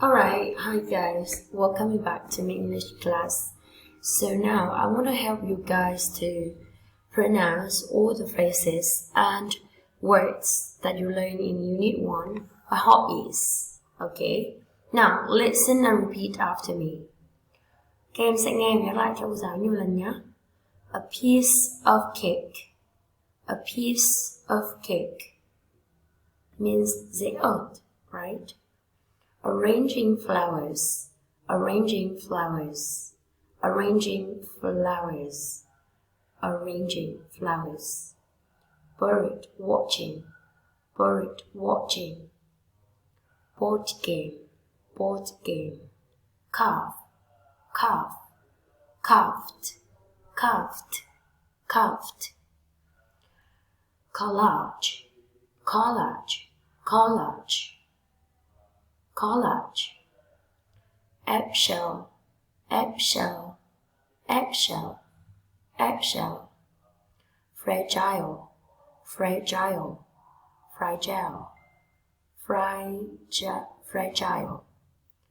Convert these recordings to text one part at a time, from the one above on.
Alright, hi guys, welcome back to my English class. So now I want to help you guys to pronounce all the phrases and words that you learn in Unit 1 by hobbies. Okay, now listen and repeat after me. Các em sẽ nghe và nhắc lại cho cô giáo nhiều lần nhé. A piece of cake. A piece of cake means the earth, right? Arranging flowers, arranging flowers, arranging flowers, arranging flowers. Bird watching, bird watching. Board game, board game. Calf, calf, calved, calved, calved. Collage, collage, collage. Collage. Eggshell, eggshell, eggshell, eggshell. Fragile, fragile, fragile, fragile,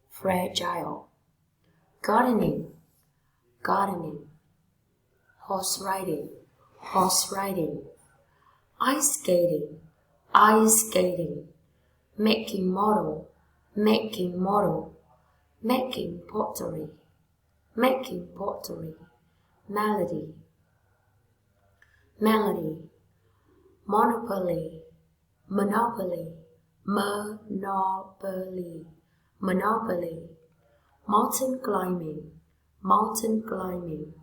fragile. Gardening, gardening. Horse riding, horse riding. Ice skating, ice skating. Making model, making model, making pottery, making pottery. Melody, melody. Monopoly, monopoly, monopoly, monopoly. Mountain climbing, mountain climbing.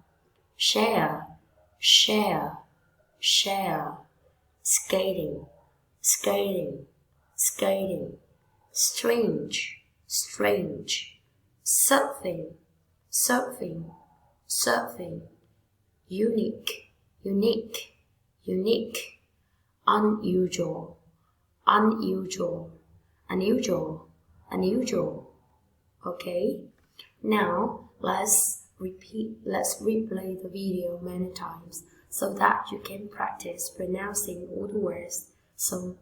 Share, share, share. Skating, skating, skating. Strange, strange. Surfing, surfing, surfing. Unique, unique, unique. Unusual, unusual, unusual, unusual. Okay, now let's replay the video many times so that you can practice pronouncing all the words so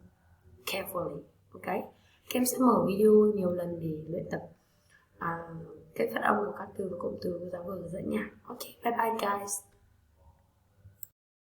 carefully. Okay, các em sẽ mở video nhiều lần để luyện tập cách phát âm của các từ và cụm từ của giáo vừa hướng dẫn nha. Okay, bye bye guys.